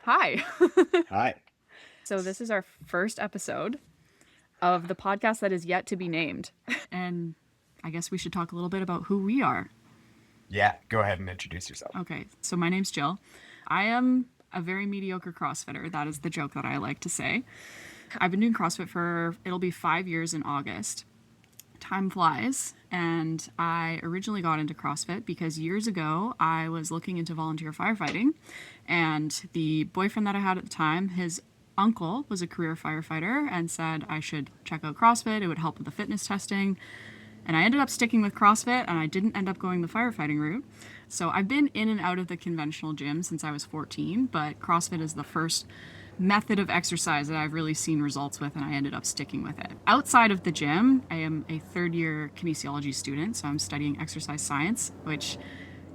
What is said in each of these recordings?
Hi. Hi. So, this is our first episode of the podcast that is yet to be named. And I guess we should talk a little bit about who we are. Yeah, go ahead and introduce yourself. Okay, so my name's Jill. I am a very mediocre CrossFitter. That is the joke that I like to say. I've been doing CrossFit for, it'll be 5 years in August. Time flies, and I originally got into CrossFit because years ago I was looking into volunteer firefighting, and the boyfriend that I had at the time, his uncle was a career firefighter and said I should check out CrossFit. It would help with the fitness testing. And I ended up sticking with CrossFit, and I didn't end up going the firefighting route. So I've been in and out of the conventional gym since I was 14, but CrossFit is the first method of exercise that I've really seen results with, and I ended up sticking with it. Outside of the gym, I am a third-year kinesiology student, so I'm studying exercise science, which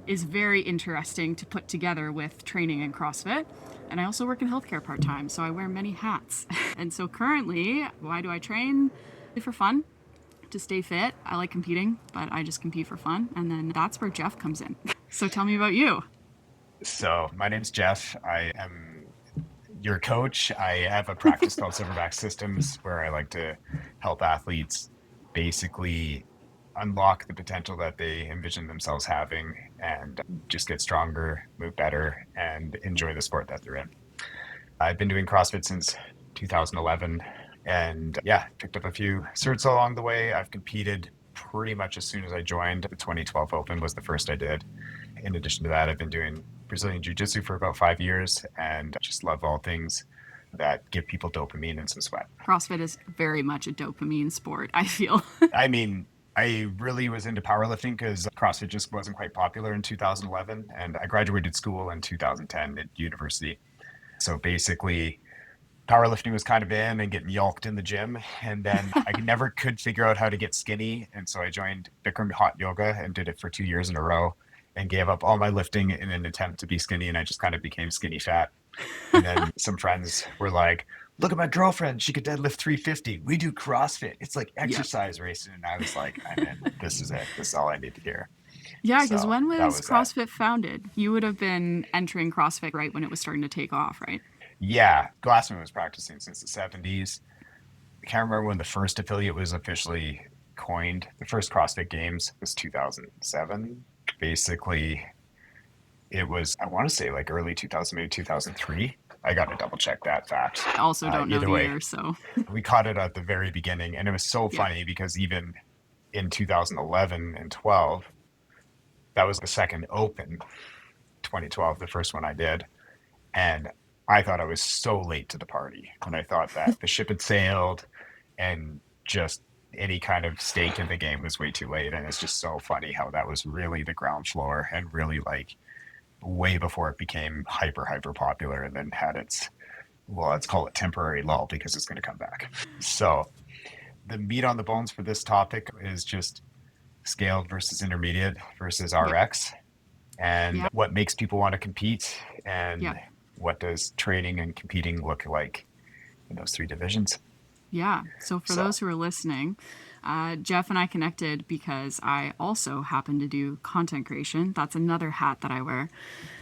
is very interesting to put together with training in CrossFit. And I also work in healthcare part-time, so I wear many hats. And so currently, why do I train? For fun, to stay fit. I like competing, but I just compete for fun. And then that's where Jeff comes in. So tell me about you. So, my name's Jeff. I am your coach. I have a practice called Silverback Systems where I like to help athletes basically unlock the potential that they envision themselves having and just get stronger, move better, and enjoy the sport that they're in. I've been doing CrossFit since 2011 and yeah, picked up a few certs along the way. I've competed pretty much as soon as I joined. The 2012 Open was the first I did. In addition to that, I've been doing Brazilian Jiu-Jitsu for about 5 years and just love all things that give people dopamine and some sweat. CrossFit is very much a dopamine sport, I feel. I mean, I really was into powerlifting because CrossFit just wasn't quite popular in 2011. And I graduated school in 2010 at university. So basically, powerlifting was kind of in and getting yelked in the gym. And then I never could figure out how to get skinny. And so I joined Bikram hot yoga and did it for 2 years in a row and gave up all my lifting in an attempt to be skinny. And I just kind of became skinny fat. And then some friends were like, look at my girlfriend. She could deadlift 350. We do CrossFit. It's like Yep. exercise racing. And I was like, I'm in. This is it. This is all I need to hear. Yeah, because So when that was was that. CrossFit founded? You would have been entering CrossFit right when it was starting to take off, right? Yeah, Glassman was practicing since the 70s. I can't remember when the first affiliate was officially coined. The first CrossFit Games was 2007. Basically, it was, I want to say like early 2000, maybe 2003. I got to double check that fact. I also don't know Either the way, year, so we caught it at the very beginning. And it was so yeah. funny because even in 2011 and 12, that was the second open, 2012, the first one I did. And I thought I was so late to the party. And I thought that the ship had sailed and just any kind of stake in the game was way too late. And it's just so funny how that was really the ground floor and really like way before it became hyper popular and then had its, well, let's call it temporary lull because it's going to come back. So the meat on the bones for this topic is just scaled versus intermediate versus Yeah. RX and Yeah. what makes people want to compete Yeah. and what does training and competing look like in those three divisions. Yeah. So for So those who are listening, Jeff and I connected because I also happen to do content creation. That's another hat that I wear.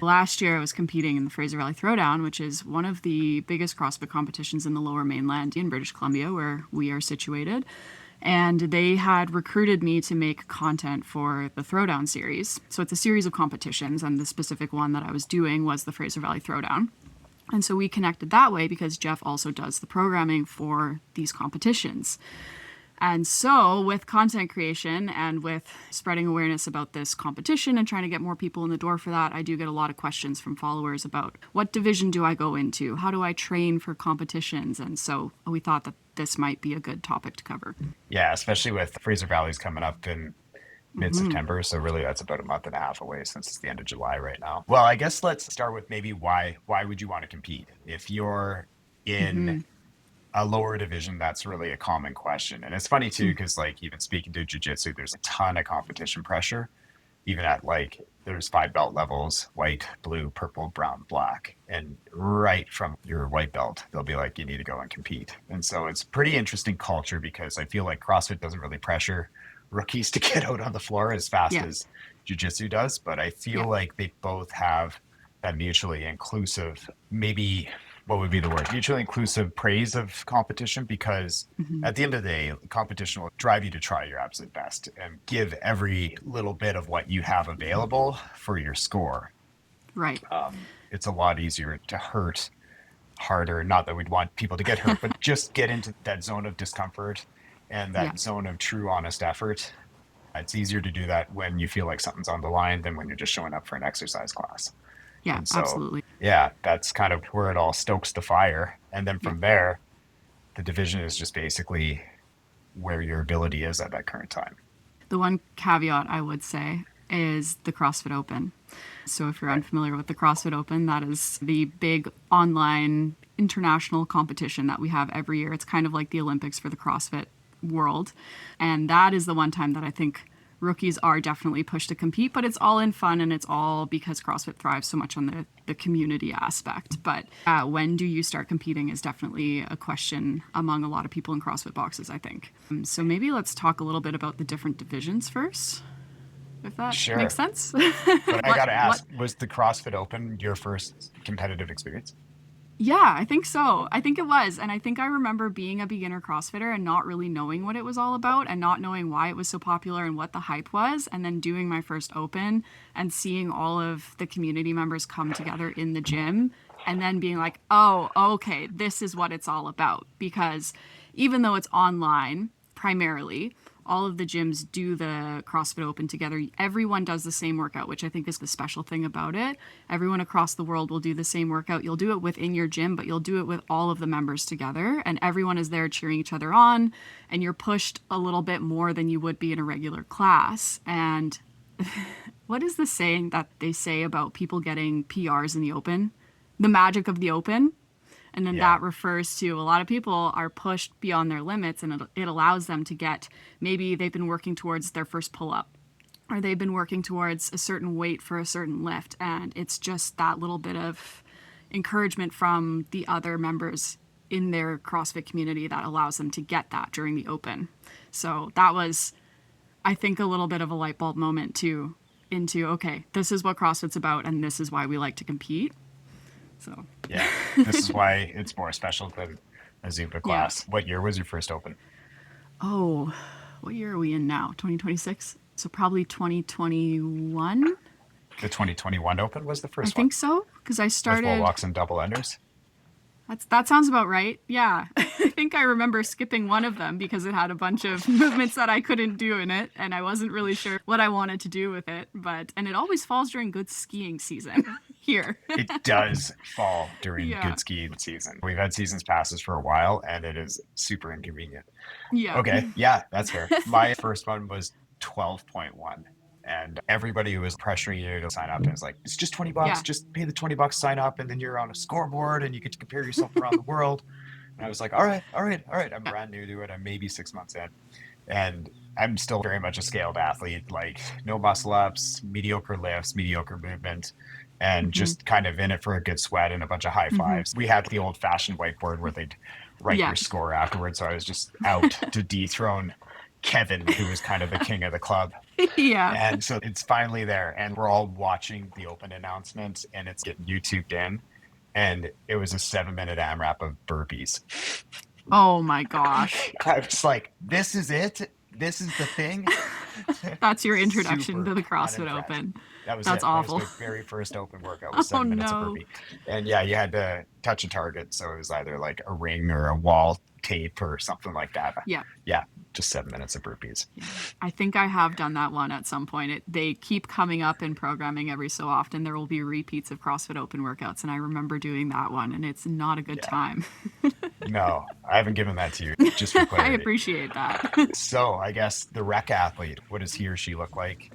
Last year, I was competing in the Fraser Valley Throwdown, which is one of the biggest CrossFit competitions in the Lower Mainland in British Columbia, where we are situated. And they had recruited me to make content for the Throwdown series. So it's a series of competitions, and the specific one that I was doing was the Fraser Valley Throwdown. And so we connected that way because Jeff also does the programming for these competitions. And so, with content creation and with spreading awareness about this competition and trying to get more people in the door for that, I do get a lot of questions from followers about what division do I go into? How do I train for competitions? And so, we thought that this might be a good topic to cover. yeah, especially with Fraser Valley's coming up in mid-September. So really that's about a month and a half away since it's the end of July right now. Well, I guess let's start with maybe why would you want to compete? If you're in a lower division, that's really a common question. And it's funny too, because like even speaking to jiu-jitsu, there's a ton of competition pressure, even at like there's 5 belt levels, white, blue, purple, brown, black. And right from your white belt, they'll be like, you need to go and compete. And so it's pretty interesting culture because I feel like CrossFit doesn't really pressure rookies to get out on the floor as fast Yeah. as jiu-jitsu does. But I Yeah. feel like they both have that mutually inclusive, maybe what would be the word? Mutually inclusive praise of competition, because Hmm. at the end of the day, competition will drive you to try your absolute best and give every little bit of what you have available for your score. Right. It's a lot easier to hurt harder. Not that we'd want people to get hurt, but just get into that zone of discomfort and Yeah. that zone of true, honest effort. It's easier to do that when you feel like something's on the line than when you're just showing up for an exercise class. Yeah, And so, absolutely. yeah, that's kind of where it all stokes the fire. And then Yeah. from there, the division is just basically where your ability is at that current time. The one caveat I would say is the CrossFit Open. So, if you're Right. unfamiliar with the CrossFit Open, that is the big online international competition that we have every year. It's kind of like the Olympics for the CrossFit world. And that is the one time that I think rookies are definitely pushed to compete, but it's all in fun and it's all because CrossFit thrives so much on the community aspect. But when do you start competing is definitely a question among a lot of people in CrossFit boxes, I think. So maybe let's talk a little bit about the different divisions first, if that makes Sure. sense. But I what got to what ask, was the CrossFit Open your first competitive experience? Yeah, I think so. I think it was. And I think I remember being a beginner CrossFitter and not really knowing what it was all about and not knowing why it was so popular and what the hype was. And then doing my first open and seeing all of the community members come together in the gym and then being like, oh, okay, this is what it's all about. Because even though it's online primarily, all of the gyms do the CrossFit Open together. Everyone does the same workout, which I think is the special thing about it. Everyone across the world will do the same workout. You'll do it within your gym, but you'll do it with all of the members together, and everyone is there cheering each other on, and you're pushed a little bit more than you would be in a regular class. And what is the saying that they say about people getting PRs in the open? The magic of the open. And then Yeah. that refers to a lot of people are pushed beyond their limits, and it allows them to get, maybe they've been working towards their first pull up or they've been working towards a certain weight for a certain lift. And it's just that little bit of encouragement from the other members in their CrossFit community that allows them to get that during the open. So that was, I think, a little bit of a light bulb moment too into, okay, this is what CrossFit's about and this is why we like to compete. So Yeah. This is why it's more special than a Zumba yeah. class. What year was your first open? Oh, what year are we in now? 2026? So probably 2021? The 2021 Open was the I first one think so, because I with wall started. walks and double unders. That sounds about right. Yeah. I think I remember skipping one of them because it had a bunch of movements that I couldn't do in it and I wasn't really sure what I wanted to do with it, but and it always falls during good skiing season here. It does fall during Yeah. good skiing season. We've had seasons passes for a while and it is super inconvenient. Yeah. Okay, yeah, that's fair. My first one was 12.1. And everybody was pressuring you to sign up. And it's like, it's just 20 bucks, Yeah. just pay the 20 bucks, sign up, and then you're on a scoreboard and you get to compare yourself around the world. And I was like, all right, all right, all right. I'm Yeah. brand new to it. I'm maybe 6 months in. And I'm still very much a scaled athlete, like no muscle ups, mediocre lifts, mediocre movement, and Mhm. just kind of in it for a good sweat and a bunch of high Mhm. fives. We had the old fashioned whiteboard where they'd write Yeah. your score afterwards. So I was just out to dethrone Kevin, who was kind of the king of the club. Yeah. And so it's finally there, and we're all watching the open announcement, and it's getting YouTubed in. And it was a 7 minute AMRAP of burpees. Oh my gosh. I was like, this is it? This is the thing? That's your introduction to Super the CrossFit unimpressed. Open. That was That's it. That was awful. my very first open workout was Oh 7 minutes of no. burpee. And yeah, you had to touch a target. So it was either like a ring or a wall tape or something like that. Yeah. Yeah, just 7 minutes of burpees. I think I have done that one at some point. They keep coming up in programming every so often. There will be repeats of CrossFit Open workouts, and I remember doing that one, and it's not a good Yeah. time. No, I haven't given that to you, just for I clarity. appreciate that. So I guess the rec athlete, what does he or she look like?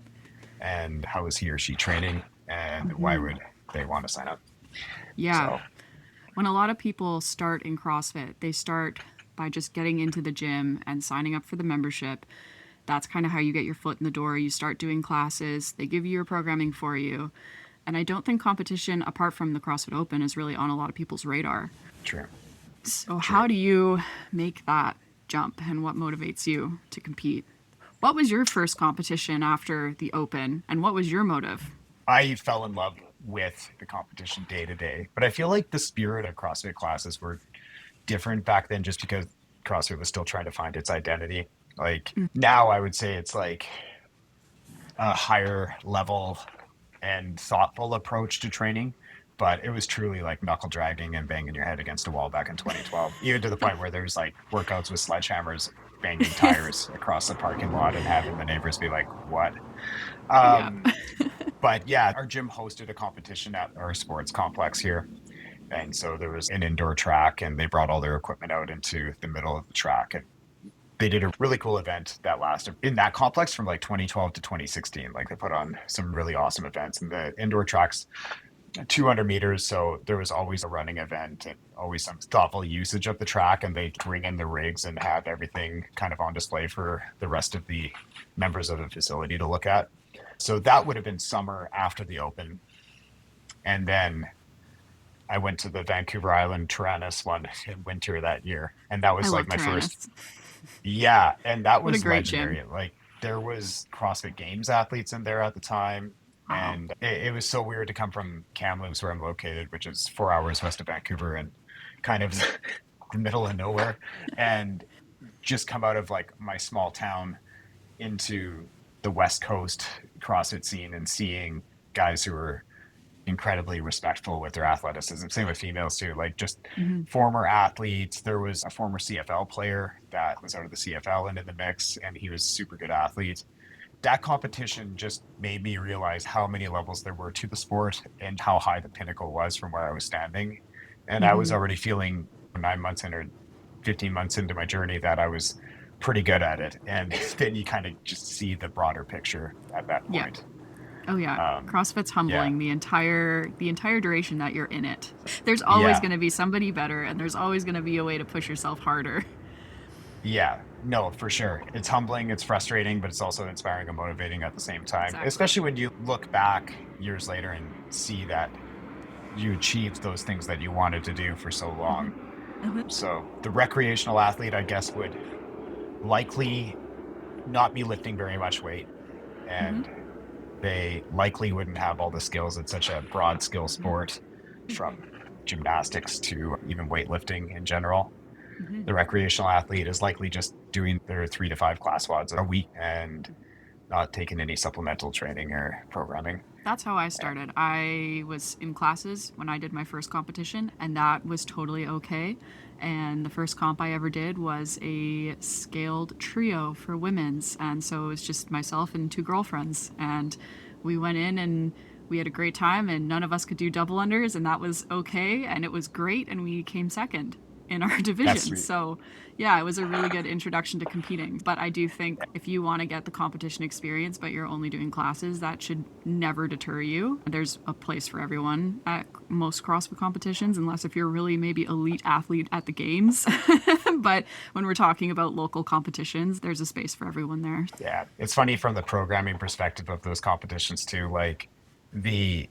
And how is he or she training? And why would they want to sign up? Yeah. So When a lot of people start in CrossFit, they start by just getting into the gym and signing up for the membership. That's kind of how you get your foot in the door. You start doing classes, they give you your programming for you. And I don't think competition, apart from the CrossFit Open, is really on a lot of people's radar. true. So, how do you make that jump and what motivates you to compete? What was your first competition after the Open and what was your motive? I fell in love with the competition day to day. But I feel like the spirit of CrossFit classes were different back then just because CrossFit was still trying to find its identity. Like now I would say it's like a higher level and thoughtful approach to training. But it was truly like knuckle dragging and banging your head against a wall back in 2012, even to the point where there's like workouts with sledgehammers banging tires across the parking lot and having the neighbors be like, what? Yeah. Um, but yeah, our gym hosted a competition at our sports complex here. And so there was an indoor track, and they brought all their equipment out into the middle of the track. And they did a really cool event that lasted in that complex from like 2012 to 2016. Like they put on some really awesome events, and the indoor tracks 200 meters. So there was always a running event and always some thoughtful usage of the track. And they bring in the rigs and have everything kind of on display for the rest of the members of the facility to look at. So that would have been summer after the open. And then I went to the Vancouver Island Tyrannus one in winter that year. And that I was like love my first. Tyrannus. Yeah. And that What a was great gym. legendary. Like there was CrossFit Games athletes in there at the time. Wow. And it was so weird to come from Kamloops, where I'm located, which is 4 hours west of Vancouver and kind of the middle of nowhere, and just come out of like my small town into the West Coast CrossFit scene and seeing guys who are incredibly respectful with their athleticism. Same with females too, like just Hmm. former athletes. There was a former CFL player that was out of the CFL and in the mix, and he was a super good athlete. That competition just made me realize how many levels there were to the sport and how high the pinnacle was from where I was standing. And I was Hmm. already feeling 9 months in or 15 months into my journey that I was pretty good at it. And then you kind of just see the broader picture at that Yeah. point. Oh yeah. CrossFit's Yeah. humbling the entire duration that you're in it. There's always Yeah. going to be somebody better, and there's always going to be a way to push yourself harder. Yeah, no, for sure. It's humbling, it's frustrating, but it's also inspiring and motivating at the same time, Exactly. especially when you look back years later and see that you achieved those things that you wanted to do for so Hmm. long. Hmm. So the recreational athlete, I guess, would likely not be lifting very much weight, Hmm. and they likely wouldn't have all the skills. It's such a broad skill sport, from gymnastics to even weightlifting in general. Hmm. The recreational athlete is likely just doing their 3 to 5 class wads a week and not taking any supplemental training or programming. That's how I started. I was in classes when I did my first competition, and that was totally okay. And the first comp I ever did was a scaled trio for women's. And so it was just myself and two girlfriends. And we went in and we had a great time, and none of us could do double unders, and that was okay. And it was great, and we came second in our That's division. sweet. So, yeah, it was a really good introduction to competing. But I do think if you want to get the competition experience, but you're only doing classes, that should never deter you. There's a place for everyone at most CrossFit competitions, unless if you're really maybe elite athlete at the games. But when we're talking about local competitions, there's a space for everyone there. Yeah, it's funny from the programming perspective of those competitions too. Like the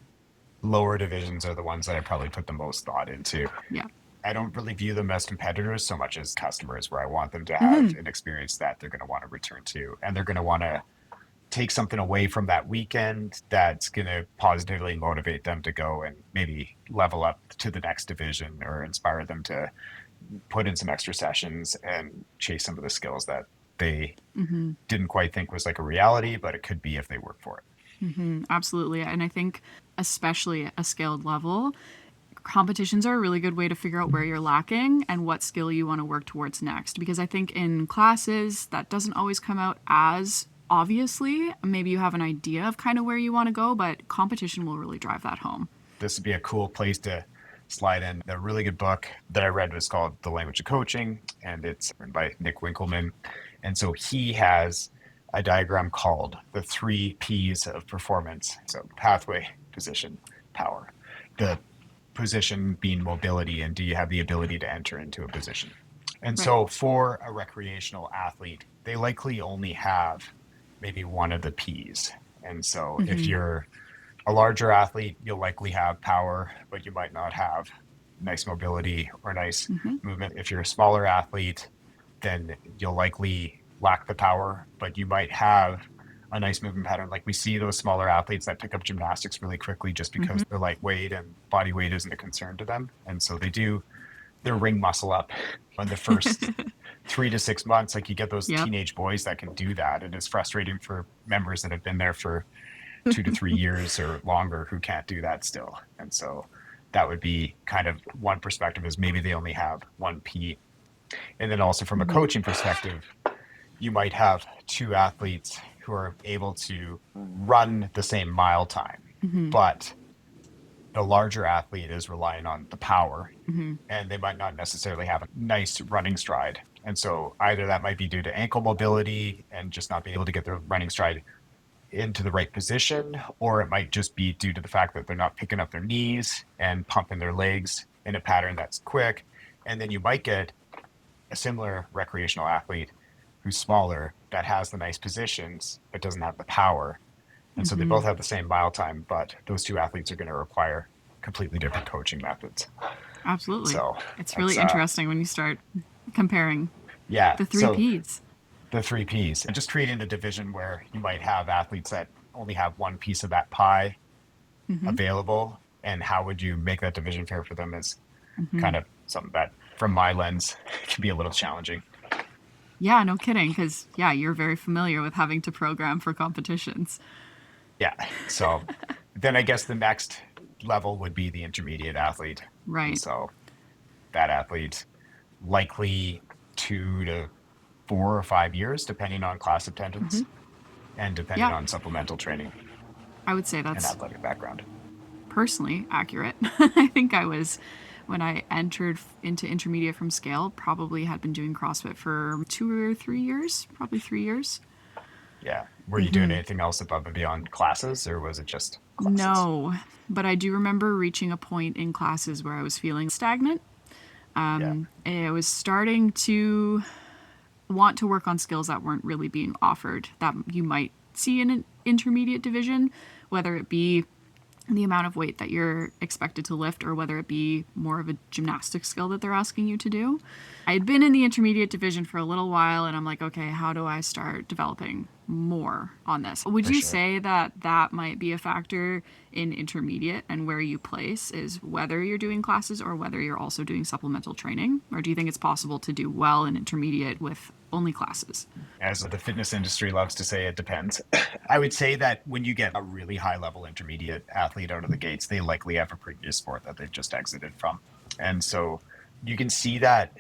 lower divisions are the ones that I probably put the most thought into. Yeah. I don't really view them as competitors so much as customers, where I want them to have Mm-hmm. an experience that they're going to want to return to, and they're going to want to take something away from that weekend that's going to positively motivate them to go and maybe level up to the next division, or inspire them to put in some extra sessions and chase some of the skills that they Mm-hmm. didn't quite think was like a reality, but it could be if they work for it. Absolutely. And I think, especially at a scaled level, competitions are a really good way to figure out where you're lacking and what skill you want to work towards next. Because I think in classes, that doesn't always come out as obviously. Maybe you have an idea of kind of where you want to go, but competition will really drive that home. This would be a cool place to slide in. A really good book that I read was called The Language of Coaching, and it's written by Nick Winkelman. And so he has a diagram called the 3 P's of performance. So pathway, position, power. The position being mobility, and do you have the ability to enter into a position? And Right. so for a recreational athlete, they likely only have maybe one of the P's. And so if Mm-hmm. you're a larger athlete, you'll likely have power, but you might not have nice mobility or nice Mm-hmm. movement. If you're a smaller athlete, then you'll likely lack the power, but you might have a nice movement pattern. Like we see those smaller athletes that pick up gymnastics really quickly just because they're lightweight and body weight isn't a concern to them. And so they do their ring muscle up in the first 3 to 6 months. Like you get those Yep. teenage boys that can do that. And it's frustrating for members that have been there for 2 to 3 years or longer who can't do that still. And so that would be kind of one perspective, is maybe they only have 1P. And then also from a coaching perspective, you might have two athletes who are able to run the same mile time, but the larger athlete is relying on the power, and they might not necessarily have a nice running stride. And so either that might be due to ankle mobility and just not being able to get their running stride into the right position, or it might just be due to the fact that they're not picking up their knees and pumping their legs in a pattern that's quick. And then you might get a similar recreational athlete who's smaller that has the nice positions but doesn't have the power. And so they both have the same mile time, but those two athletes are going to require completely different coaching methods. Absolutely. So It's really interesting when you start comparing yeah. the three So Ps. the 3Ps, and just creating a division where you might have athletes that only have one piece of that pie available, and how would you make that division fair for them is kind of something that, from my lens, can be a little challenging. Yeah, no kidding. Because, yeah, you're very familiar with having to program for competitions. Yeah. So then I guess the next level would be the intermediate athlete. And Right. so that athlete, likely 2 to 4 or 5 years, depending on class attendance and depending Yeah, on supplemental training I would say and that's athletic background. personally accurate. I think I was, when I entered into intermediate from scale, probably had been doing CrossFit for 2 or 3 years, probably 3 years. Yeah. Were you doing anything else above and beyond classes, or was it just classes? No, but I do remember reaching a point in classes where I was feeling stagnant. Yeah. And I was starting to want to work on skills that weren't really being offered that you might see in an intermediate division, whether it be the amount of weight that you're expected to lift or whether it be more of a gymnastic skill that they're asking you to do. I had been in the intermediate division for a little while and I'm like, okay, how do I start developing more on this? Would For you sure. say that that might be a factor in intermediate and where you place is whether you're doing classes or whether you're also doing supplemental training? Or do you think it's possible to do well in intermediate with only classes? As the fitness industry loves to say, it depends. I would say that when you get a really high level intermediate athlete out of the gates, they likely have a previous sport that they've just exited from. And so you can see that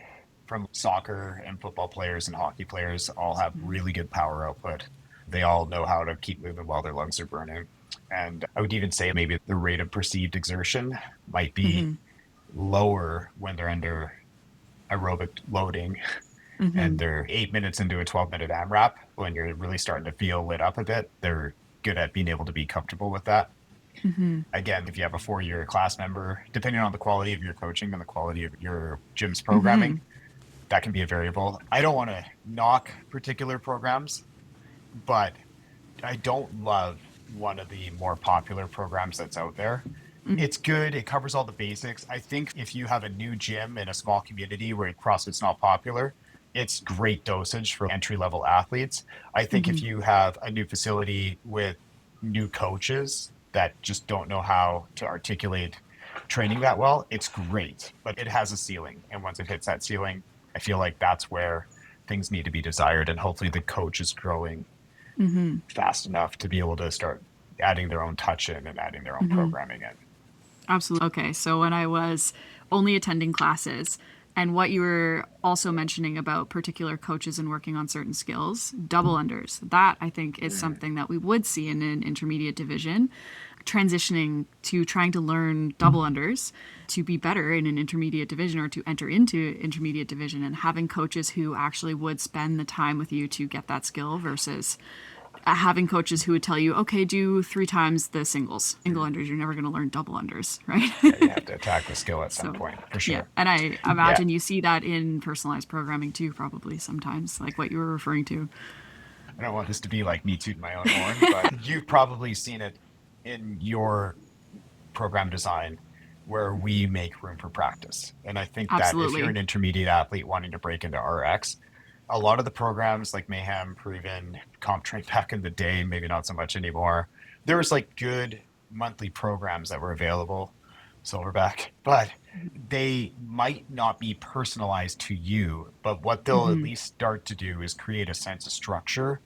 from soccer and football players and hockey players all have really good power output. They all know how to keep moving while their lungs are burning. And I would even say maybe the rate of perceived exertion might be lower when they're under aerobic loading and they're 8 minutes into a 12-minute AMRAP. When you're really starting to feel lit up a bit, they're good at being able to be comfortable with that. Again, if you have a 4-year class member, depending on the quality of your coaching and the quality of your gym's programming, that can be a variable. I don't want to knock particular programs, but I don't love one of the more popular programs that's out there. It's good. It covers all the basics. I think if you have a new gym in a small community where CrossFit's not popular, it's great dosage for entry level athletes. I think if you have a new facility with new coaches that just don't know how to articulate training that well, it's great, but it has a ceiling. And once it hits that ceiling, I feel like that's where things need to be desired. And hopefully the coach is growing fast enough to be able to start adding their own touch in and adding their own programming in. Absolutely. Okay, so when I was only attending classes, and what you were also mentioning about particular coaches and working on certain skills, double unders, that I think is something that we would see in an intermediate division. Transitioning to trying to learn double unders to be better in an intermediate division or to enter into intermediate division, and having coaches who actually would spend the time with you to get that skill versus having coaches who would tell you, okay, do 3 times the singles. Single unders, you're never going to learn double unders, right? Yeah, you have to attack the skill at some So, point for yeah. sure. And I Yeah. imagine you see that in personalized programming too, probably sometimes, like what you were referring to. I don't want this to be like me tooting my own horn, but you've probably seen it in your program design where we make room for practice. And I think that if you're Absolutely. an intermediate athlete wanting to break into RX, a lot of the programs like Mayhem, Proven, Comp Train back in the day, maybe not so much anymore. There was like good monthly programs that were available, Silverback, but they might not be personalized to you. But what they'll at Mm-hmm. least start to do is create a sense of structure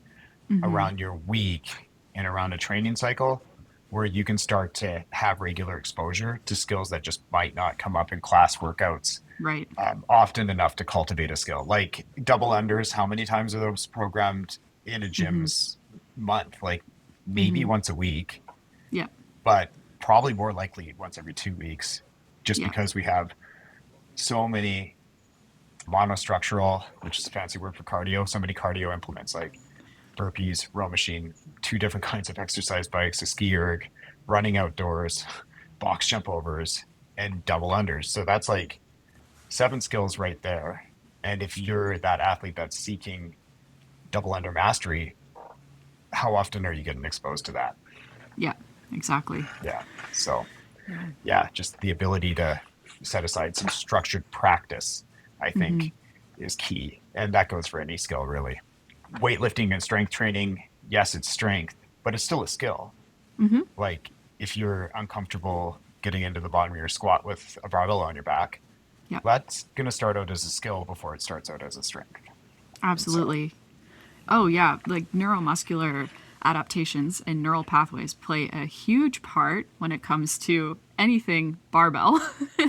Mm-hmm. around your week and around a training cycle where you can start to have regular exposure to skills that just might not come up in class workouts Right. often enough to cultivate a skill. Like double unders, how many times are those programmed in a Mm-hmm. gym's month? Like maybe Mm-hmm. once a week, Yeah. but probably more likely once every 2 weeks, just Yeah. because we have so many monostructural, which is a fancy word for cardio, so many cardio implements like burpees, row machine, two different kinds of exercise bikes, a ski erg, running outdoors, box jump overs, and double unders. So that's like 7 skills right there. And if you're that athlete that's seeking double under mastery, how often are you getting exposed to that? Yeah. Exactly. Yeah. So, Yeah. yeah, just the ability to set aside some structured practice, I Mm-hmm. think, is key. And that goes for any skill, really. Weightlifting and strength training, yes, it's strength, but it's still a skill. Mm-hmm. Like if you're uncomfortable getting into the bottom of your squat with a barbell on your back, Yeah. that's going to start out as a skill before it starts out as a strength. And so, Absolutely. Oh, yeah. Like neuromuscular adaptations and neural pathways play a huge part when it comes to anything barbell.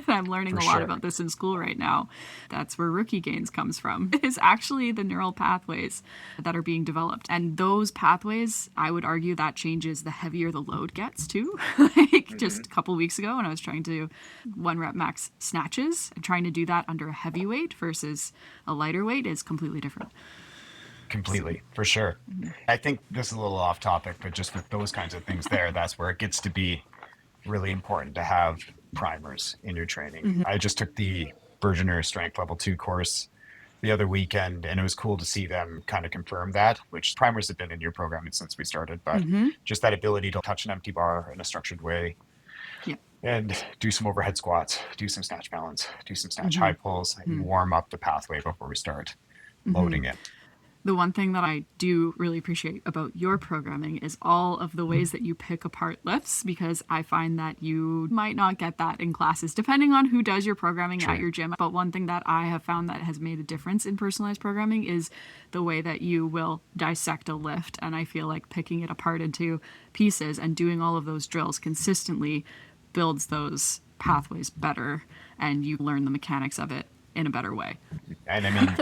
I'm learning for a lot sure. about this in school right now. That's where rookie gains comes from. Is actually the neural pathways that are being developed. And those pathways, I would argue that changes the heavier the load gets too. Like Mm-hmm. just a couple weeks ago when I was trying to 1 rep max snatches and trying to do that under a heavy weight versus a lighter weight is completely different. So, Completely, for sure. I think this is a little off topic, but just with those kinds of things there, that's where it gets to be really important to have primers in your training. mhm. I just took the Bergener Strength Level 2 course the other weekend, and it was cool to see them kind of confirm that, which primers have been in your programming since we started, but Mm-hmm. just that ability to touch an empty bar in a structured way Yeah. and do some overhead squats, do some snatch balance, do some snatch Mm-hmm. high pulls, and Mm-hmm. warm up the pathway before we start Mm-hmm. loading it. The one thing that I do really appreciate about your programming is all of the ways that you pick apart lifts because I find that you might not get that in classes depending on who does your programming at True. your gym. But one thing that I have found that has made a difference in personalized programming is the way that you will dissect a lift. And I feel like picking it apart into pieces and doing all of those drills consistently builds those pathways better and you learn the mechanics of it in a better way. And I mean,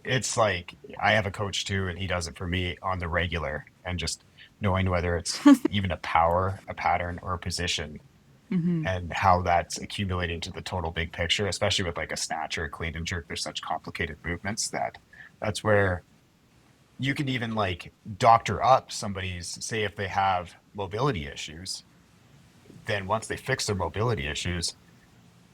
it's like I have a coach too, and he does it for me on the regular. And just knowing whether it's even a power, a pattern, or a position, Mm-hmm. and how that's accumulating to the total big picture, especially with like a snatch or a clean and jerk. There's such complicated movements that that's where you can even like doctor up somebody's, say, if they have mobility issues, then once they fix their mobility issues,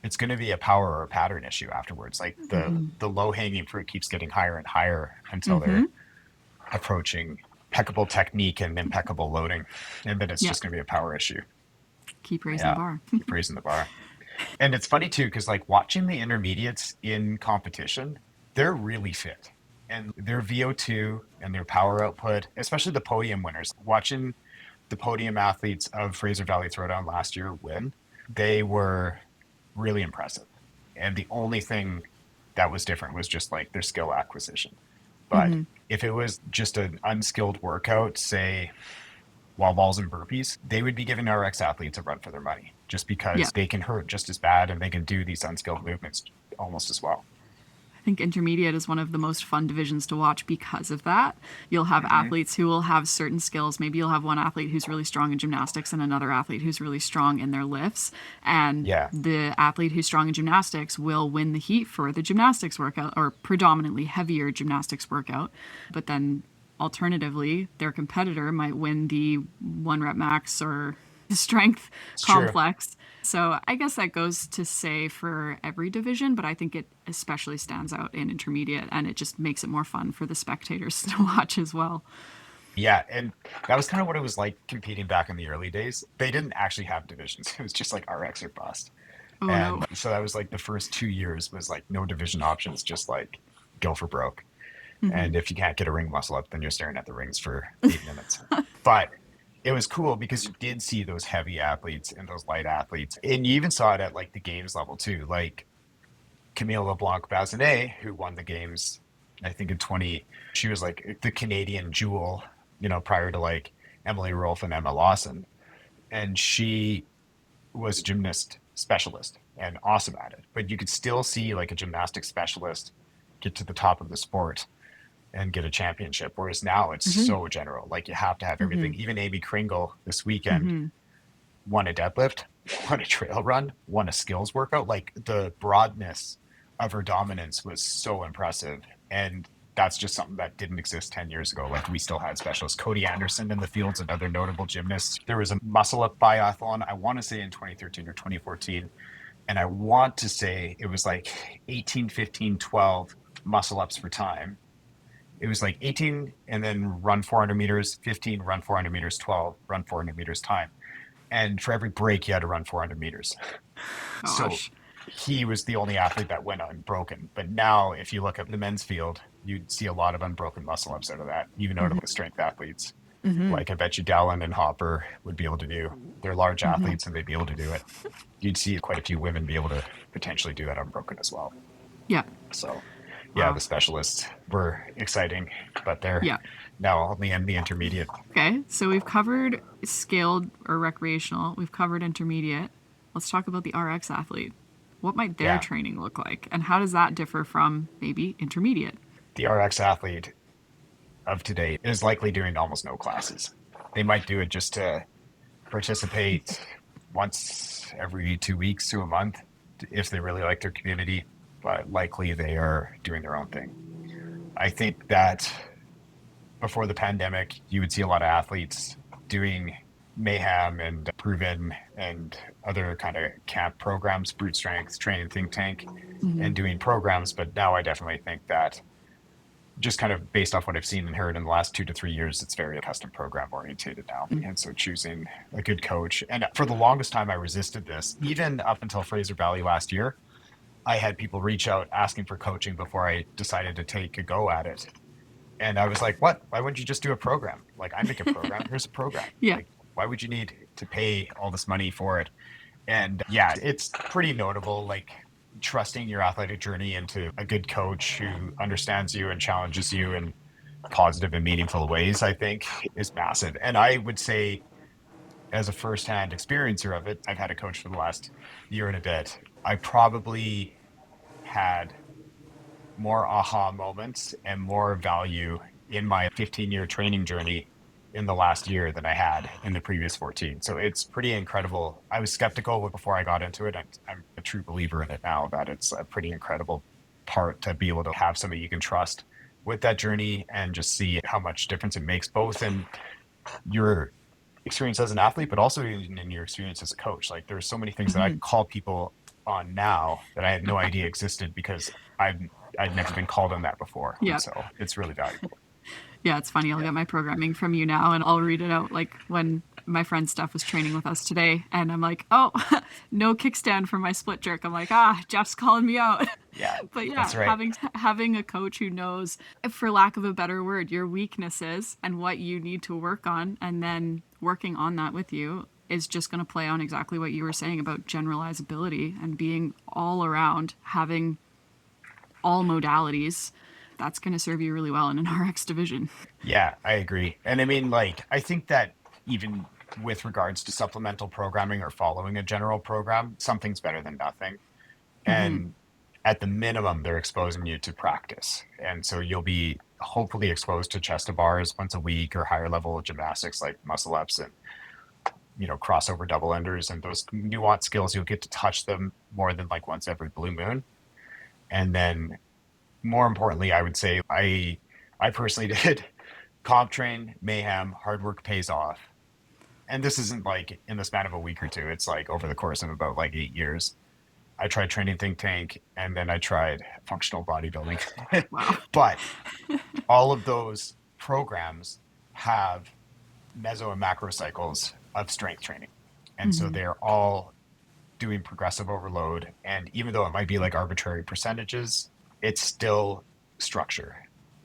it's going to be a power or a pattern issue afterwards. Like Mm-hmm. the low hanging fruit keeps getting higher and higher until Mm-hmm. they're approaching impeccable technique and impeccable loading, and then it's Yeah. just going to be a power issue. Keep raising the Yeah, bar. keep raising the bar. And it's funny too, because like watching the intermediates in competition, they're really fit, and their VO2 and their power output, especially the podium winners. Watching the podium athletes of Fraser Valley Throwdown last year win, they were really impressive. And the only thing that was different was just like their skill acquisition. But Mm-hmm. if it was just an unskilled workout, say wall balls and burpees, they would be giving RX athletes a run for their money just Yeah. because they can hurt just as bad and they can do these unskilled movements almost as well. I think intermediate is one of the most fun divisions to watch because of that. You'll have Mm-hmm. athletes who will have certain skills. Maybe you'll have one athlete who's really strong in gymnastics and another athlete who's really strong in their lifts. And Yeah, the athlete who's strong in gymnastics will win the heat for the gymnastics workout or predominantly heavier gymnastics workout. But then alternatively, their competitor might win the 1 rep max or strength it's true. complex. So I guess that goes to say for every division, but I think it especially stands out in intermediate and it just makes it more fun for the spectators to watch as well. Yeah, and that was kind of what it was like competing back in the early days. They didn't actually have divisions. It was just like RX or bust. Oh no. And so that was like the first 2 years was like no division options, just like go for broke. Hmm. And if you can't get a ring muscle up, then you're staring at the rings for 8 minutes. But it was cool because you did see those heavy athletes and those light athletes. And you even saw it at like the games level too. Like Camille LeBlanc Bazinet, who won the games, I think in 20, she was like the Canadian jewel, prior to like Emily Rolfe and Emma Lawson. And she was a gymnast specialist and awesome at it. But you could still see like a gymnastics specialist get to the top of the sport and get a championship. Whereas now it's Hmm. so general. Like you have to have Hmm. everything. Even Amy Kringle this weekend Hmm. won a deadlift, won a trail run, won a skills workout. Like the broadness of her dominance was so impressive. And that's just something that didn't exist 10 years ago. Like we still had specialists. Cody Anderson in the field's another notable gymnast. There was a muscle up biathlon, I want to say in 2013 or 2014. And I want to say it was like 18, 15, 12 muscle ups for time. It was like 18 and then run 400 meters, 15, run 400 meters, 12, run 400 meters time. And for every break, you had to run 400 meters. So Gosh. he was the only athlete that went unbroken. But now, if you look at the men's field, you'd see a lot of unbroken muscle ups out of that, even out of Hmm. the strength athletes. Hmm. Like I bet you Dallin and Hopper would be able to do. They're large Hmm. athletes and they'd be able to do it. You'd see quite a few women be able to potentially do that unbroken as well. Yeah. So, yeah, Wow. the specialists were exciting, but they're Yeah. now only in the intermediate. Okay. So we've covered scaled or recreational. We've covered intermediate. Let's talk about the RX athlete. What might their Yeah, training look like? And how does that differ from maybe intermediate? the RX athlete of today is likely doing almost no classes. They might do it just to participate once every 2 weeks to a month if they really like their community, but likely they are doing their own thing. I think that before the pandemic, you would see a lot of athletes doing mayhem and proven and other kind of camp programs, brute strength, training think tank, Hmm. and doing programs. But now I definitely think that just kind of based off what I've seen and heard in the last 2 to 3 years, it's very custom program orientated now. And so choosing a good coach. And for the longest time, I resisted this, even up until Fraser Valley last year. I had people reach out asking for coaching before I decided to take a go at it. And I was like, what? Why wouldn't you just do a program? Like, I make a program. Here's a program. Yeah. Like, why would you need to pay all this money for it? And yeah, it's pretty notable. Like, trusting your athletic journey into a good coach who understands you and challenges you in positive and meaningful ways, I think is massive. And I would say, as a firsthand experiencer of it, I've had a coach for the last year and a bit. I probably had more aha moments and more value in my 15-year training journey in the last year than I had in the previous 14. So it's pretty incredible. I was skeptical before I got into it. I'm a true believer in it now that it's a pretty incredible part to be able to have somebody you can trust with that journey and just see how much difference it makes both in your experience as an athlete, but also in your experience as a coach. Like there's so many things that I Hmm. call people on now that I had no idea existed because I'd never been called on that before. And Yeah. so it's really valuable. Yeah, it's funny. I'll Yeah. get my programming from you now and I'll read it out like when my friend Steph was training with us today and I'm like, oh, no kickstand for my split jerk. I'm like, Jeff's calling me out. Yeah. But yeah, That's right. having a coach who knows, for lack of a better word, your weaknesses and what you need to work on and then working on that with you is just going to play on exactly what you were saying about generalizability and being all around, having all modalities. That's going to serve you really well in an RX division. Yeah, I agree. And I mean, like, I think that even with regards to supplemental programming or following a general program, something's better than nothing. Hmm. And at the minimum, they're exposing you to practice. And so you'll be hopefully exposed to chest to bars once a week or higher level gymnastics like muscle ups and, crossover double enders and those nuanced skills. You'll get to touch them more than like once every blue moon. And then more importantly, I would say I personally did comp train, mayhem, hard work pays off. And this isn't like in the span of a week or two. It's like over the course of about like 8 years. I tried training think tank and then I tried functional bodybuilding. Wow. But all of those programs have meso and macro cycles of strength training. And so Hmm. they're all doing progressive overload. And even though it might be like arbitrary percentages, it's still structure.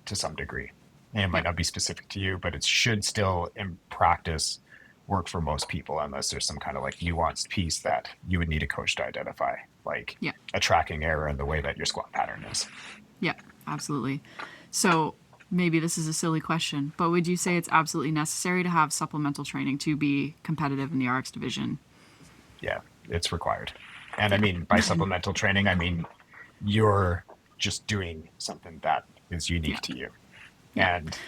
to some degree. And it Yeah. might not be specific to you, but it should still in practice work for most people unless there's some kind of like nuanced piece that you would need a coach to identify, like Yeah. a tracking error in the way that your squat pattern is. Yeah. Absolutely. So maybe this is a silly question, but would you say it's absolutely necessary to have supplemental training to be competitive in the RX division? Yeah, it's required. And I Yeah. mean, by supplemental training, I mean you're just doing something that is Yeah. unique to you. Yeah. And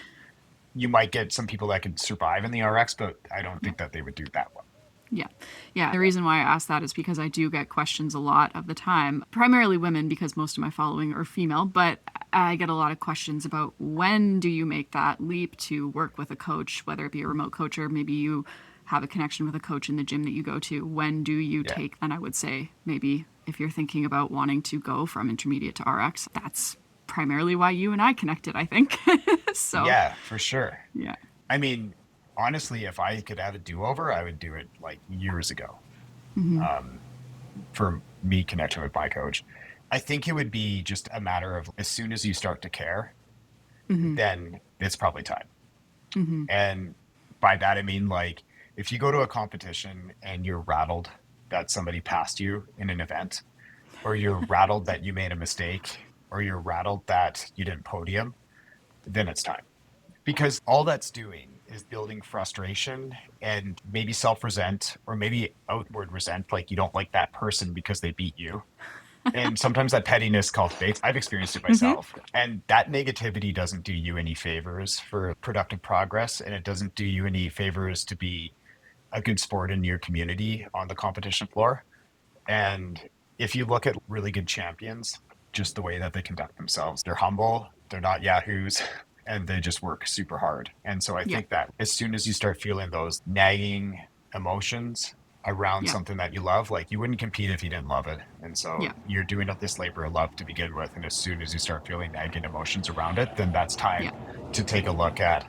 you might get some people that can survive in the RX, but I don't Yeah. think that they would do that well. Yeah. Yeah. The reason why I ask that is because I do get questions a lot of the time, primarily women, because most of my following are female, but I get a lot of questions about when do you make that leap to work with a coach, whether it be a remote coach or maybe you have a connection with a coach in the gym that you go to. When do you Yeah. take? And I would say maybe if you're thinking about wanting to go from intermediate to RX, that's primarily why you and I connected, I think. So, Yeah, for sure. yeah. I mean, honestly, if I could have a do-over, I would do it like years ago. For me connecting with my coach, I think it would be just a matter of as soon as you start to care, then it's probably time. And by that, I mean, like, if you go to a competition and you're rattled that somebody passed you in an event, or you're rattled that you made a mistake, or you're rattled that you didn't podium, then it's time. Because all that's doing is building frustration and maybe self resent or maybe outward resent, like you don't like that person because they beat you. And sometimes that pettiness cultivates. I've experienced it myself. And that negativity doesn't do you any favors for productive progress. And it doesn't do you any favors to be a good sport in your community on the competition floor. And if you look at really good champions, just the way that they conduct themselves, they're humble, they're not yahoos, and they just work super hard. And so I Yeah. think that as soon as you start feeling those nagging emotions around Yeah. something that you love, like you wouldn't compete if you didn't love it. And so Yeah. you're doing this labor of love to begin with. And as soon as you start feeling nagging emotions around it, then that's time Yeah. to take a look at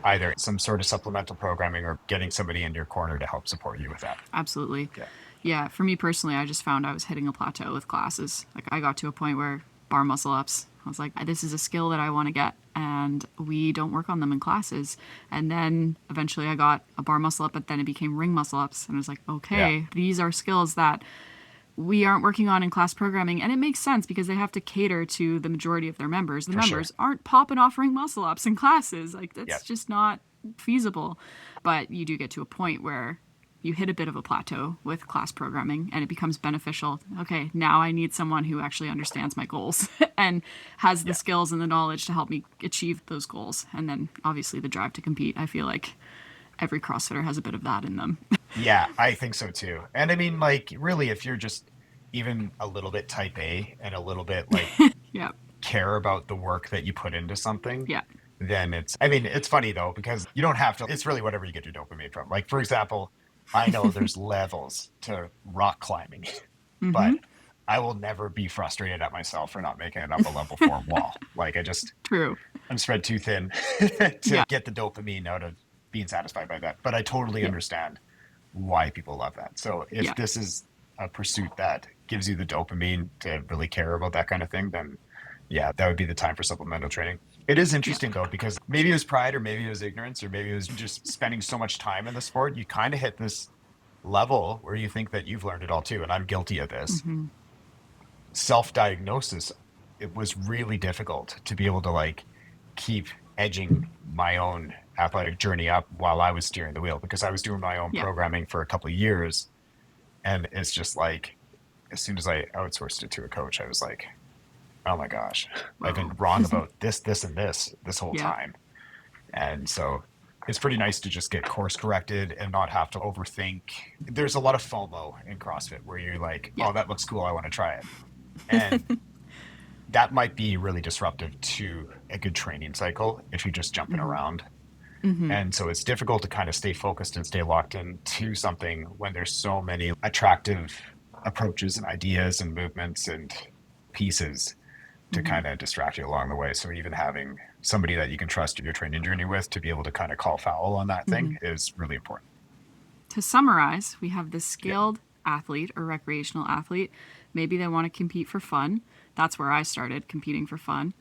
either some sort of supplemental programming or getting somebody in your corner to help support you with that. Absolutely. Yeah. Yeah, for me personally, I just found I was hitting a plateau with classes. Like I got to a point where bar muscle ups, I was like, this is a skill that I want to get, and we don't work on them in classes. And then eventually I got a bar muscle up, but then it became ring muscle ups, and I was like, Yeah. okay, these are skills that we aren't working on in class programming, and it makes sense because they have to cater to the majority of their members. The For sure. members aren't popping off ring muscle ups in classes. Like Yeah. that's just not feasible. But you do get to a point where you hit a bit of a plateau with class programming and it becomes beneficial. Okay, now I need someone who actually understands my goals and has the Yeah. skills and the knowledge to help me achieve those goals. And then obviously the drive to compete. I feel like every CrossFitter has a bit of that in them. Yeah, I think so too. And I mean, like, really, if you're just even a little bit type A and a little bit like Yeah. care about the work that you put into something, Yeah. then I mean, it's funny though, because you don't have to, it's really whatever you get your dopamine from. Like, for example, I know there's levels to rock climbing, but I will never be frustrated at myself for not making it up a level 4 wall. Like, True. I'm spread too thin to Yeah. get the dopamine out of being satisfied by that. But I totally Yeah. understand why people love that. So if Yeah. this is a pursuit that gives you the dopamine to really care about that kind of thing, then yeah, that would be the time for supplemental training. It is Yeah. interesting though, because maybe it was pride or maybe it was ignorance or maybe it was just spending so much time in the sport. You kind of hit this level where you think that you've learned it all too. And I'm guilty of this. Self-diagnosis, it was really difficult to be able to like keep edging my own athletic journey up while I was steering the wheel because I was doing my own Yeah. programming for a couple of years. And it's just like, as soon as I outsourced it to a coach, I was like, oh my gosh, I've been Whoa. wrong about this, and this whole Yeah. time. And so it's pretty nice to just get course corrected and not have to overthink. There's a lot of FOMO in CrossFit where you're like, Yeah. oh, that looks cool. I want to try it. And that might be really disruptive to a good training cycle if you're just jumping around. And so it's difficult to kind of stay focused and stay locked into something when there's so many attractive approaches and ideas and movements and pieces to kind of distract you along the way. So even having somebody that you can trust your training journey with to be able to kind of call foul on that thing is really important. To summarize, we have the Yeah, skilled athlete or recreational athlete. Maybe they want to compete for fun. That's where I started competing for fun.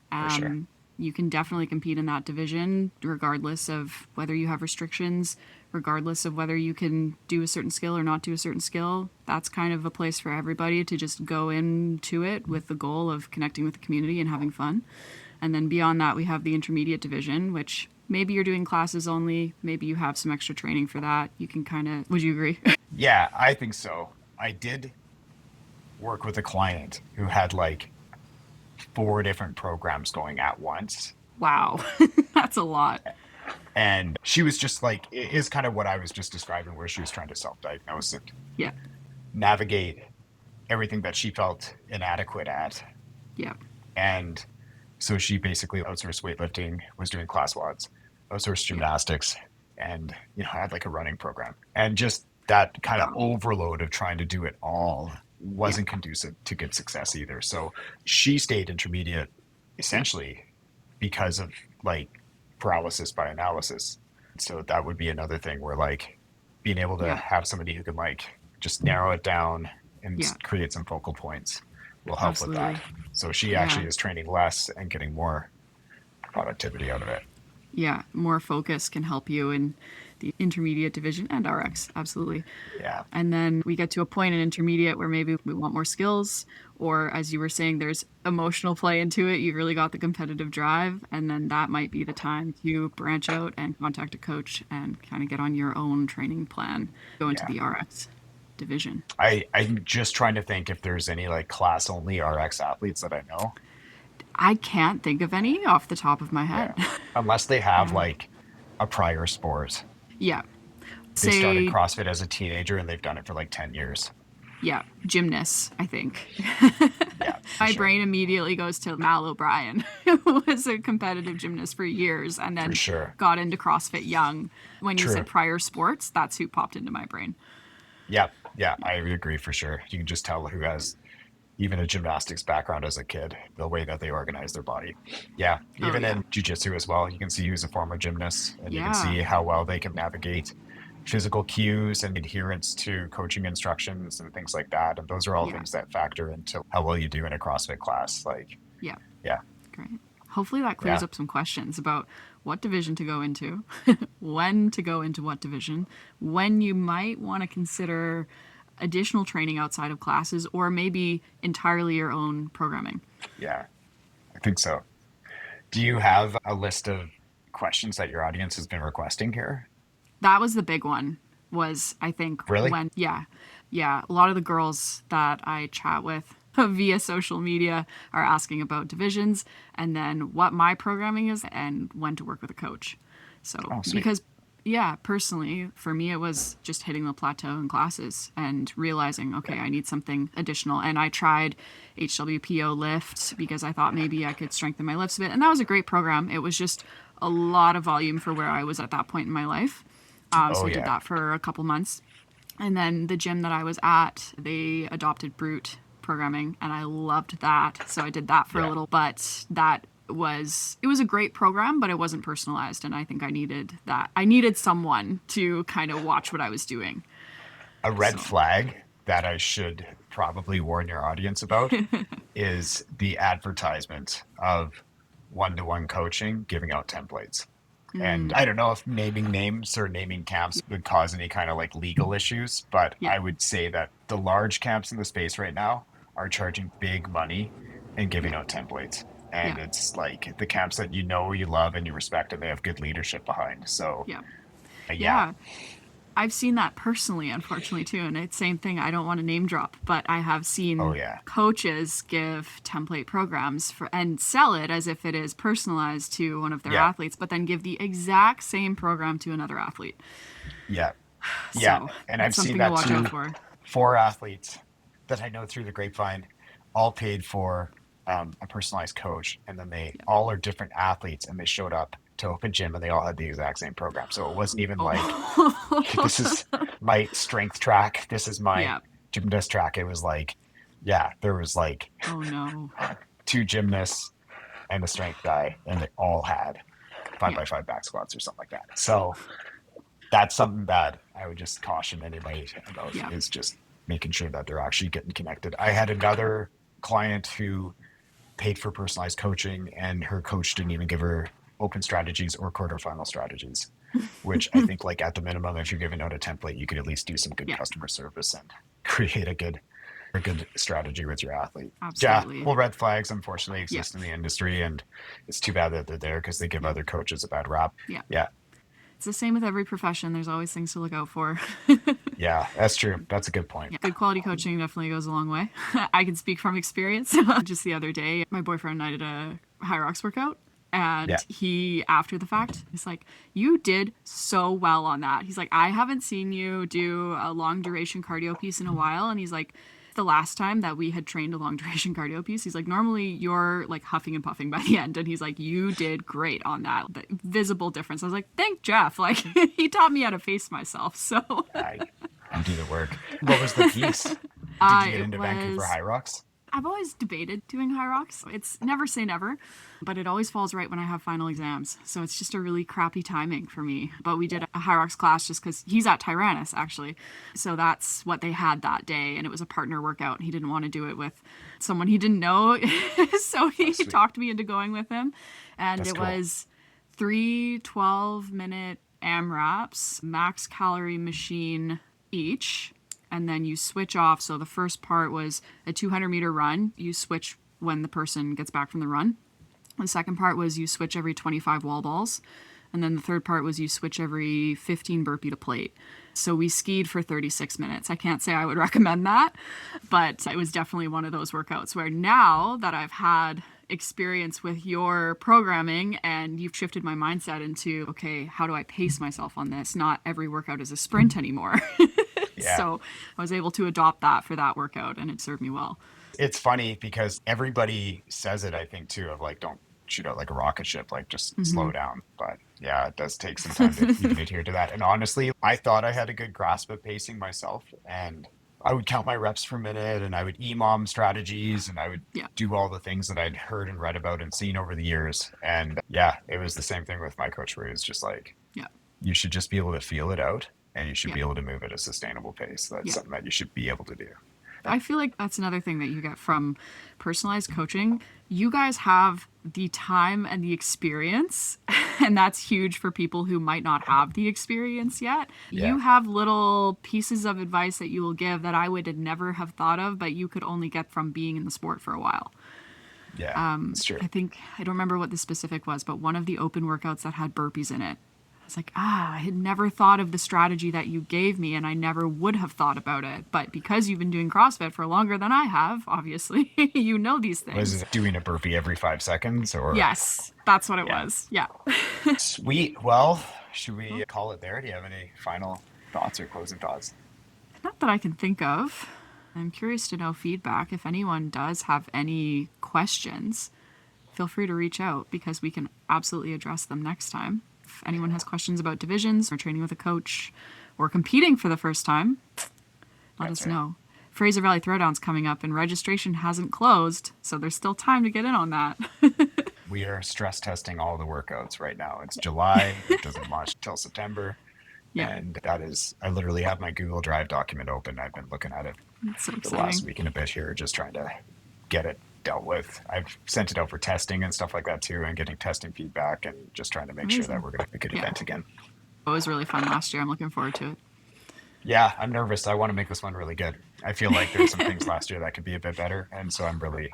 for sure. You can definitely compete in that division regardless of whether you have restrictions, regardless of whether you can do a certain skill or not do a certain skill. That's kind of a place for everybody to just go into it with the goal of connecting with the community and having fun. And then beyond that, we have the intermediate division, which maybe you're doing classes only, maybe you have some extra training for that. You can kind of, would you agree? Yeah, I think so. I did work with a client who had like four different programs going at once. Wow, that's a lot. And she was just like, it is kind of what I was just describing, where she was trying to self diagnose and Yeah, navigate everything that she felt inadequate at. yeah, And so she basically outsourced weightlifting, was doing class wads, outsourced yeah. gymnastics, and had like a running program. And just that kind of Wow. overload of trying to do it all Yeah, wasn't conducive to good success either. So she stayed intermediate yeah, essentially because of like paralysis by analysis. So that would be another thing where like being able to yeah, have somebody who can like just narrow it down and yeah, create some focal points will help with that. absolutely. So she Yeah, actually is training less and getting more productivity out of it. yeah. More focus can help you in the intermediate division and RX, absolutely. Yeah. And then we get to a point in intermediate where maybe we want more skills, or as you were saying, there's emotional play into it. You've really got the competitive drive, and then that might be the time to branch out and contact a coach and kind of get on your own training plan, go into Yeah. the RX division. I'm just trying to think if there's any like class only RX athletes that I know. I can't think of any off the top of my head. Yeah. Unless they have Yeah. like a prior sport. Yeah. They started Say, CrossFit as a teenager and they've done it for like 10 years. yeah, gymnasts, I think. Yeah, for My sure. brain immediately goes to Mal O'Brien, who was a competitive gymnast for years and For then sure. got into CrossFit young. When you True. said prior sports, that's who popped into my brain. Yeah. Yeah. I agree for sure. You can just tell who has even a gymnastics background as a kid, the way that they organize their body. Yeah. Oh, Even yeah. in jujitsu as well, you can see who's a former gymnast and you can Yeah. see how well they can navigate physical cues and adherence to coaching instructions and things like that. And those are all Yeah. things that factor into how well you do in a CrossFit class. Like, Yeah. yeah, Great. Hopefully that clears yeah, up some questions about what division to go into, when to go into what division, when you might want to consider additional training outside of classes, or maybe entirely your own programming. yeah, I think so. Do you have a list of questions that your audience has been requesting here? That was the big one, was I think Really? when, yeah, yeah, a lot of the girls that I chat with via social media are asking about divisions and then what my programming is and when to work with a coach. So, Oh, sweet. because yeah, personally, for me, it was just hitting the plateau in classes and realizing, Yeah, okay, I need something additional. And I tried HWPO lift because I thought maybe I could strengthen my lifts a bit. And that was a great program. It was just a lot of volume for where I was at that point in my life. oh, So I did yeah, that for a couple months. And then the gym that I was at, they adopted Brute programming and I loved that. So I did that for a yeah. little, but it was a great program, but it wasn't personalized. And I think I needed that. I needed someone to kind of watch what I was doing. A red So, flag that I should probably warn your audience about is the advertisement of one-to-one coaching giving out templates. And I don't know if naming names or naming camps would cause any kind of like legal issues, but yeah, I would say that the large camps in the space right now are charging big money and yeah, giving out templates. And yeah, it's like the camps that you know, you love, and you respect, and they have good leadership behind. So, yeah. yeah. Yeah, I've seen that personally, unfortunately, too. And it's same thing. I don't want to name drop, but I have Oh, seen yeah. coaches give template programs for and sell it as if it is personalized to one of their Yeah. athletes, but then give the exact same program to another athlete. Yeah. Yeah. So And that's I've seen something to that watch out too. for. Four athletes that I know through the grapevine, all paid for a personalized coach, and then they all are different athletes, and they showed up to open gym, and they all had the exact same program. So it wasn't even like Oh, this is my strength track, this is my yeah. gymnast track. It was like, yeah, there was like Oh no. two gymnasts and a strength guy, and they all had five Yeah. by five back squats or something like that. So that's something that I would just caution anybody about Yeah. is just making sure that they're actually getting connected. I had another client who paid for personalized coaching, and her coach didn't even give her open strategies or quarterfinal strategies, which I think, like, at the minimum, if you're giving out a template, you could at least do some good Yeah, customer service and create a good strategy with your athlete. Yeah, absolutely. well, red flags unfortunately Yeah, exist in the industry, and it's too bad that they're there because they give yeah, other coaches a bad rap. yeah. Yeah, It's the same with every profession. There's always things to look out for. yeah, that's true. That's a good point. Yeah, good quality coaching definitely goes a long way. I can speak from experience. Just the other day, my boyfriend and I did a high rocks workout. And Yeah, he, after the fact, he's like, "You did so well on that." He's like, "I haven't seen you do a long duration cardio piece in a while." And he's like, the last time that we had trained a long duration cardio piece, he's like, "Normally you're like huffing and puffing by the end." And he's like, "You did great on that. The visible difference." I was like, "Thank Jeff." Like, he taught me how to pace myself. So I do the work. What was the piece? Did you get it into Vancouver was High Rocks? I've always debated doing high rocks. It's never say never, but it always falls right when I have final exams. So it's just a really crappy timing for me. But we did a high rocks class just because he's at Tyrannus, actually. So that's what they had that day. And it was a partner workout. He didn't want to do it with someone he didn't know. So Oh, he sweet. talked me into going with him. And That's it cool. was 3 12-minute AMRAPs, max calorie machine each, and then you switch off. So the first part was a 200-meter run. You switch when the person gets back from the run. The second part was you switch every 25 wall balls. And then the third part was you switch every 15 burpee to plate. So we skied for 36 minutes. I can't say I would recommend that, but it was definitely one of those workouts where now that I've had experience with your programming and you've shifted my mindset into, okay, how do I pace myself on this? Not every workout is a sprint anymore. Yeah. So I was able to adopt that for that workout and it served me well. It's funny because everybody says it, I think, too, of like, don't shoot out like a rocket ship, like just Mm-hmm. slow down. But yeah, it does take some time to even adhere to that. And honestly, I thought I had a good grasp of pacing myself, and I would count my reps per minute, and I would EMOM strategies, and I would Yeah. do all the things that I'd heard and read about and seen over the years. And yeah, it was the same thing with my coach, where he was just like, Yeah. you should just be able to feel it out, and you should Yeah. be able to move at a sustainable pace. That's Yeah. something that you should be able to do. I feel like that's another thing that you get from personalized coaching. You guys have the time and the experience, and that's huge for people who might not have the experience yet. Yeah. You have little pieces of advice that you will give that I would never have thought of, but you could only get from being in the sport for a while. Yeah, it's true. I think, I don't remember what the specific was, but one of the open workouts that had burpees in it. I was like, I had never thought of the strategy that you gave me, and I never would have thought about it. But because you've been doing CrossFit for longer than I have, obviously, you know these Was things. it doing a burpee every 5 seconds or? Yes, that's what it Yeah. was. Yeah. Sweet. Well, should we call it there? Do you have any final thoughts or closing thoughts? Not that I can think of. I'm curious to know feedback. If anyone does have any questions, feel free to reach out because we can absolutely address them next time. If anyone has questions about divisions or training with a coach or competing for the first time, let That's us right. know. Fraser Valley Throwdown's coming up and registration hasn't closed, so there's still time to get in on that. We are stress testing all the workouts right now. It's July. It doesn't launch until September. Yeah, And that is, I literally have my Google Drive document open. I've been looking at it it's so for the last exciting. week and a bit here, just trying to get it dealt with. I've sent it out for testing and stuff like that too, and getting testing feedback and just trying to make sure that Amazing. we're going to have a good Yeah. event again. It was really fun last year. I'm looking forward to it. Yeah, I'm nervous. I want to make this one really good. I feel like there's some things last year that could be a bit better. And so I'm really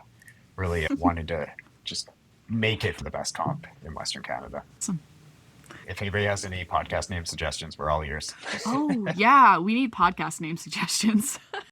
wanting to just make it for the best comp in Western Canada. Awesome. If anybody has any podcast name suggestions, we're all ears. Oh, yeah, we need podcast name suggestions.